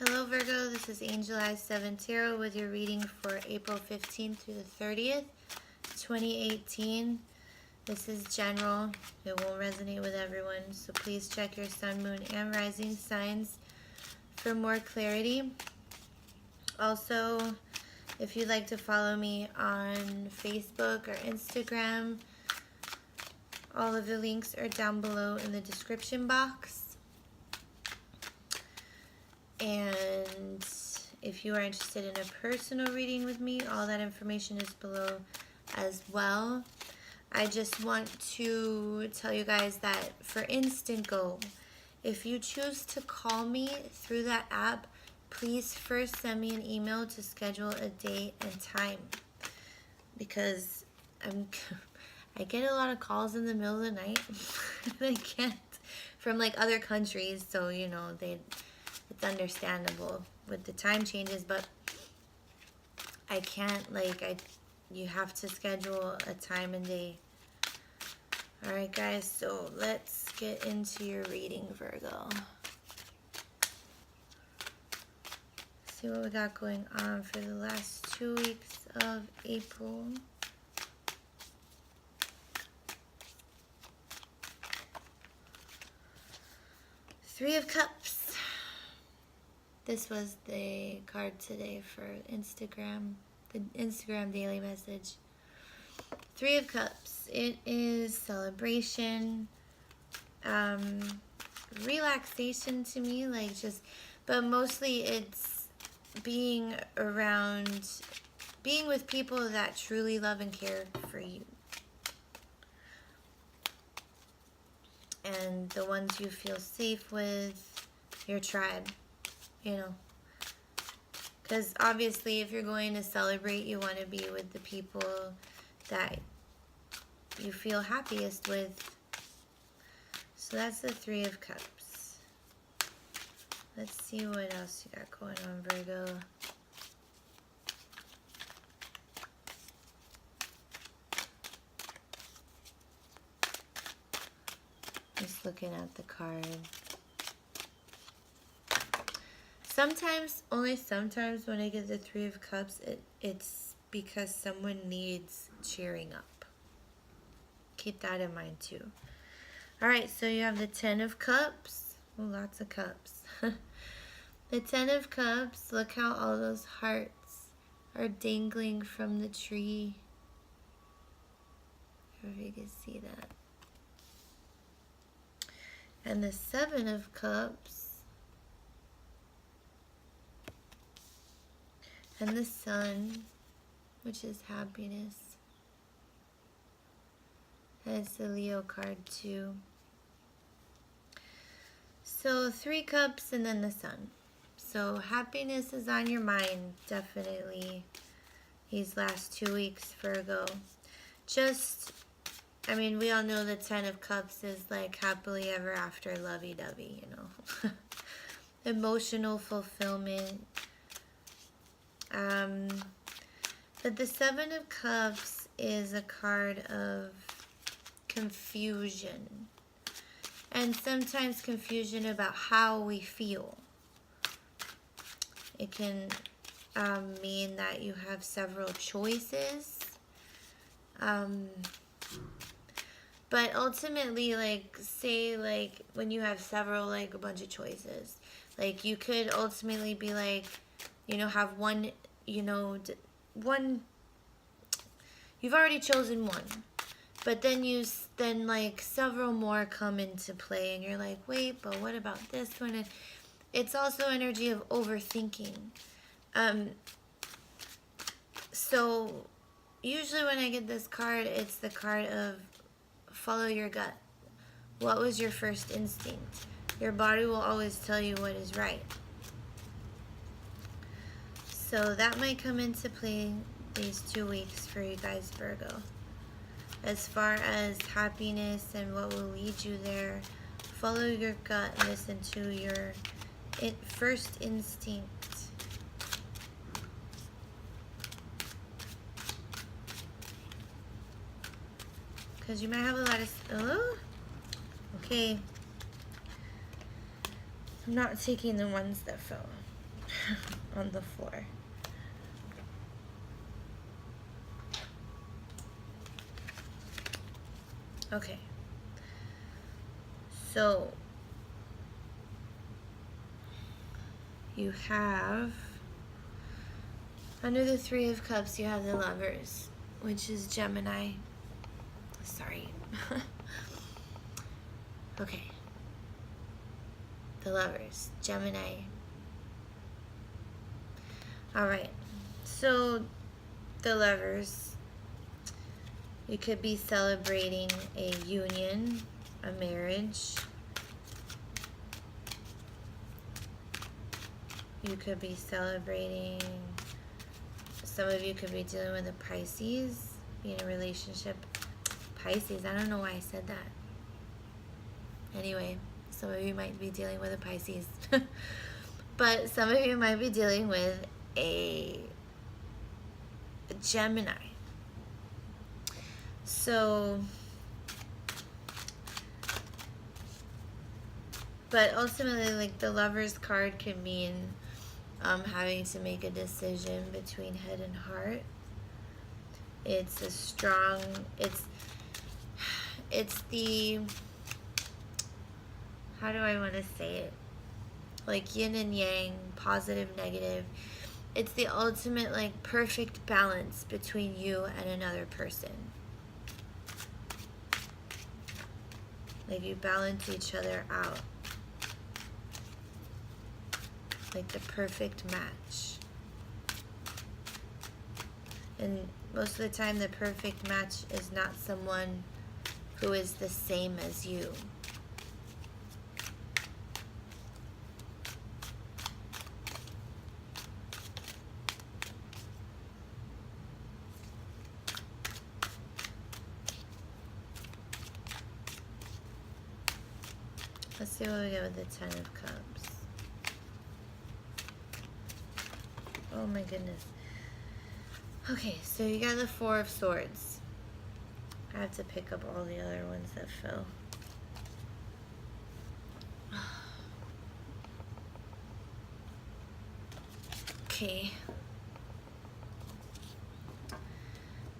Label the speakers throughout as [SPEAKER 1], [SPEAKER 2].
[SPEAKER 1] Hello Virgo, this is Angel Eyes 7 Tarot with your reading for April 15th through the 30th, 2018. This is general. It won't resonate with everyone, so please check your sun, moon, and rising signs for more clarity. Also, if you'd like to follow me on Facebook or Instagram, all of the links are down below in the description box. And if you are interested in a personal reading with me, all that information is below as well. I just want to tell you guys that for Instantgo, if you choose to call me through that app, please first send me an email to schedule a date and time, because I get a lot of calls in the middle of the night. I can't, from like other countries, so you know it's understandable with the time changes, but I can't, you have to schedule a time and day. Alright guys, so let's get into your reading, Virgo. See what we got going on for the last 2 weeks of April. Three of Cups. This was the card today for Instagram, the Instagram daily message. Three of Cups. It is celebration, relaxation to me, but mostly it's being with people that truly love and care for you. And the ones you feel safe with, your tribe. You know, because obviously if you're going to celebrate, you want to be with the people that you feel happiest with. So that's the Three of Cups. Let's see what else you got going on, Virgo. Just looking at the card. Sometimes, only sometimes when I get the Three of Cups, it's because someone needs cheering up. Keep that in mind too. Alright, so you have the Ten of Cups. Oh, lots of cups. The Ten of Cups, look how all those hearts are dangling from the tree. If you can see that. And the Seven of Cups. And the Sun, which is happiness. And it's the Leo card too. So 3 cups and then the Sun. So happiness is on your mind, definitely, these last 2 weeks, Virgo. We all know the 10 of Cups is like happily ever after, lovey-dovey, you know. Emotional fulfillment. But the Seven of Cups is a card of confusion. And sometimes confusion about how we feel. It can mean that you have several choices. But ultimately, when you have several, a bunch of choices, you could ultimately be have one, one, you've already chosen one, but then several more come into play, and you're like, wait, but what about this one? And it's also energy of overthinking. So usually when I get this card, it's the card of follow your gut. What was your first instinct? Your body will always tell you what is right. So that might come into play these 2 weeks for you guys, Virgo. As far as happiness and what will lead you there, follow your gut, listen to your first instinct. Because you might have a lot of... Oh, okay. I'm not taking the ones that fell. on the floor. Okay. So you have, under the Three of Cups, you have the Lovers, which is Gemini. Sorry. Okay. The Lovers, Gemini. Alright. So, the Lovers, you could be celebrating a union, a marriage. You could be celebrating, some of you could be dealing with a Pisces, be in a relationship. Pisces, I don't know why I said that. Anyway, some of you might be dealing with a Pisces. But some of you might be dealing with a Gemini. So, but ultimately, like, the Lover's card can mean having to make a decision between head and heart. It's a strong, it's the, how do I want to say it? Like yin and yang, positive, negative. It's the ultimate, like, perfect balance between you and another person. Like, you balance each other out. Like the perfect match. And most of the time, the perfect match is not someone who is the same as you. Let's see what we get with the Ten of Cups. Oh my goodness. Okay, so you got the Four of Swords. I have to pick up all the other ones that fell. Okay.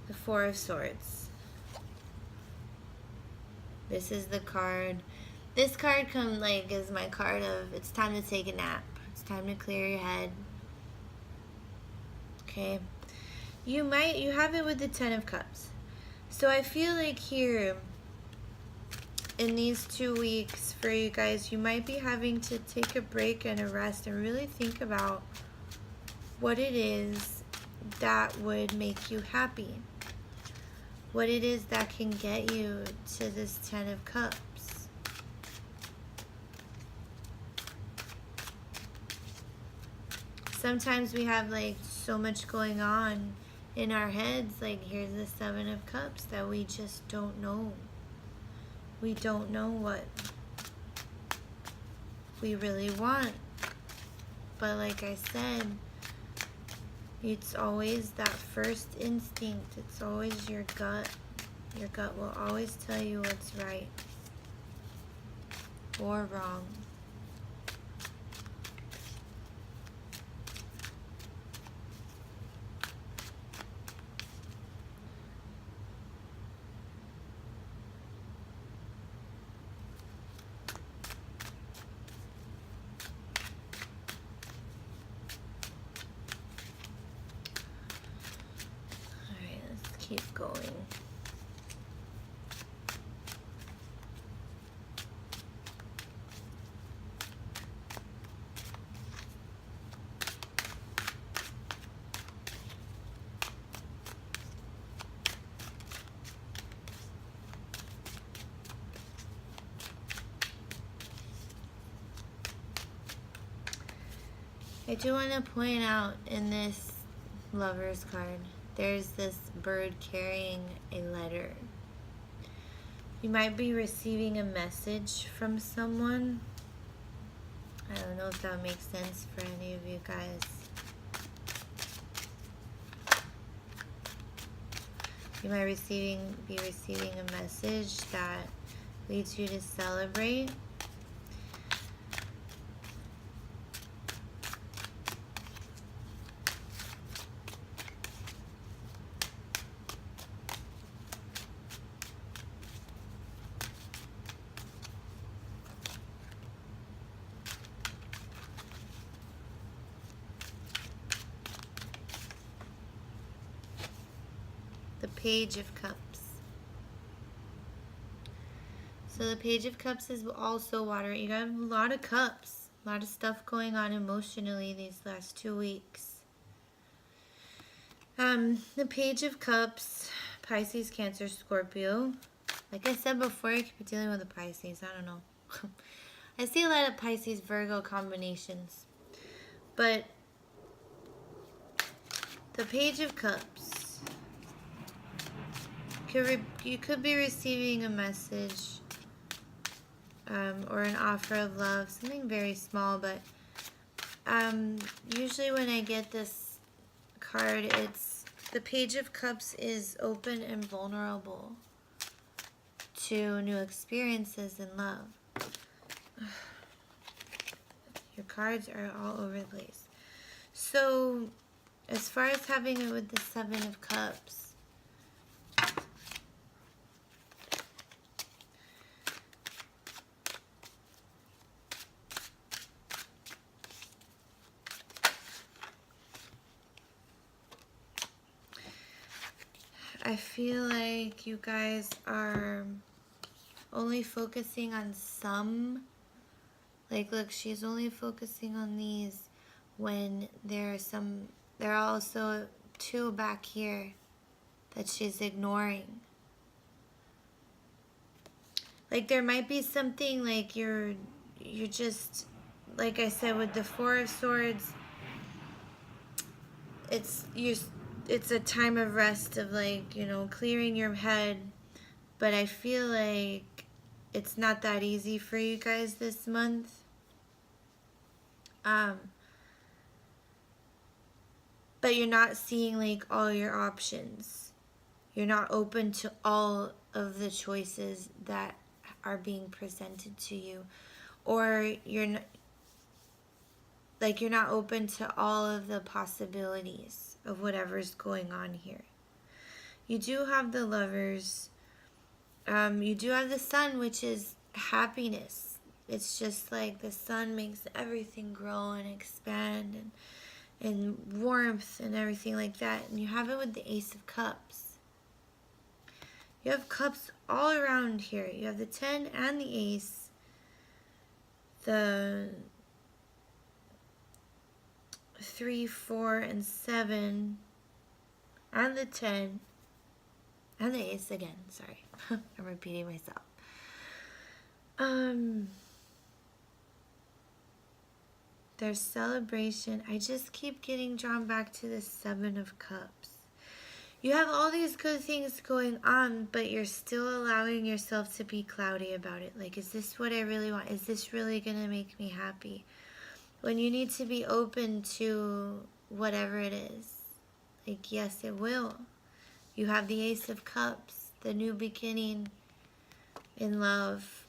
[SPEAKER 1] The Four of Swords. This is the card. This card is my card of, it's time to take a nap. It's time to clear your head. Okay. You have it with the Ten of Cups. So I feel like here, in these 2 weeks for you guys, you might be having to take a break and a rest and really think about what it is that would make you happy. What it is that can get you to this Ten of Cups. Sometimes we have like so much going on in our heads, like here's the Seven of Cups, that we just don't know. We don't know what we really want. But like I said, it's always that first instinct. It's always your gut. Your gut will always tell you what's right or wrong. Keep going. I do want to point out in this Lover's card, there's this bird carrying a letter. You might be receiving a message from someone. I don't know if that makes sense for any of you guys. You might be receiving a message that leads you to celebrate. Page of Cups. So the Page of Cups is also water. You got a lot of cups. A lot of stuff going on emotionally these last 2 weeks. The Page of Cups, Pisces, Cancer, Scorpio. Like I said before, you could be dealing with a Pisces. I don't know. I see a lot of Pisces, Virgo combinations. But the Page of Cups. You could be receiving a message or an offer of love. Something very small, but usually when I get this card, it's the Page of Cups is open and vulnerable to new experiences in love. Your cards are all over the place. So, as far as having it with the Seven of Cups, I feel like you guys are only focusing on some. Like, look, she's only focusing on these when there are also 2 back here that she's ignoring. Like, there might be something like you're just, like I said, with the Four of Swords, it's a time of rest, of like, you know, clearing your head. But I feel like it's not that easy for you guys this month. But you're not seeing like all your options. You're not open to all of the choices that are being presented to you. Or you're not open to all of the possibilities of whatever's going on here. You do have the Lovers. You do have the Sun, which is happiness. It's just like the sun makes everything grow and expand and warmth and everything like that. And you have it with the Ace of Cups. You have cups all around here. You have the 10 and the Ace. The 3, 4, and 7. And the 10. And the Ace again. Sorry. I'm repeating myself. There's celebration. I just keep getting drawn back to the 7 of Cups. You have all these good things going on, but you're still allowing yourself to be cloudy about it. Like, is this what I really want? Is this really going to make me happy? When you need to be open to whatever it is. Like, yes, it will. You have the Ace of Cups, the new beginning in love.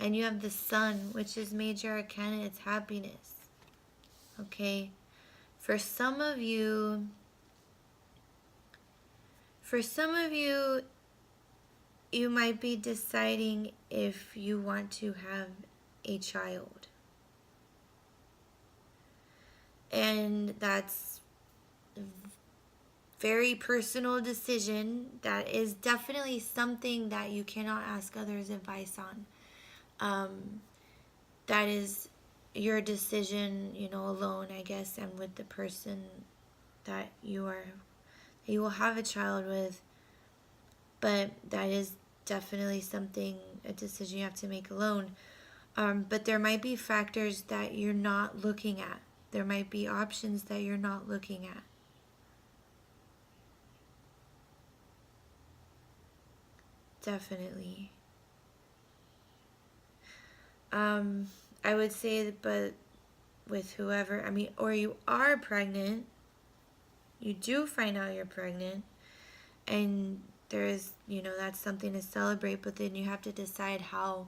[SPEAKER 1] And you have the Sun, which is major arcana. It's happiness. Okay? For some of you, you might be deciding if you want to have a child. And that's a very personal decision. That is definitely something that you cannot ask others' advice on. That is your decision, you know, alone, I guess, and with the person that you will have a child with. But that is definitely a decision you have to make alone. But there might be factors that you're not looking at. There might be options that you're not looking at. Definitely. I would say, but with whoever, I mean, or you are pregnant, you do find out you're pregnant, and there's, you know, that's something to celebrate, but then you have to decide how,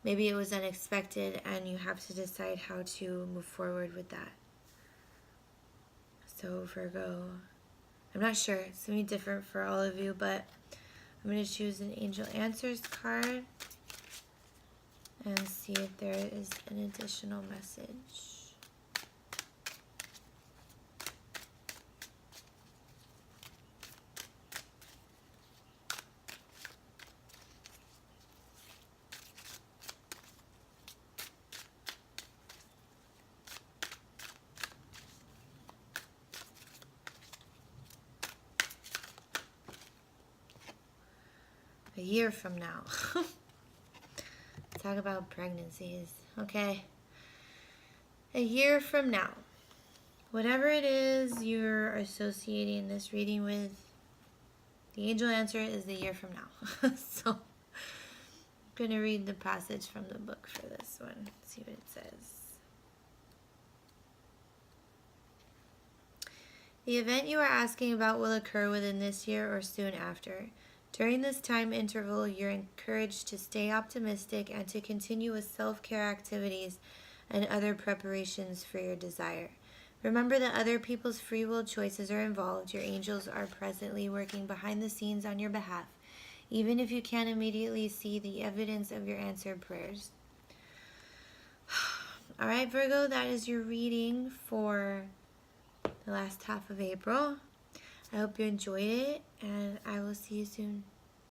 [SPEAKER 1] maybe it was unexpected, and you have to decide how to move forward with that. So, Virgo, I'm not sure, it's going to be different for all of you, but I'm going to choose an Angel Answers card and see if there is an additional message. a year from now. Talk about pregnancies. Okay. A year from now. Whatever it is you're associating this reading with, the angel answer is the year from now. So I'm going to read the passage from the book for this one. See what it says. The event you are asking about will occur within this year or soon after. During this time interval, you're encouraged to stay optimistic and to continue with self-care activities and other preparations for your desire. Remember that other people's free will choices are involved. Your angels are presently working behind the scenes on your behalf, even if you can't immediately see the evidence of your answered prayers. All right, Virgo, that is your reading for the last half of April. I hope you enjoyed it, and I will see you soon.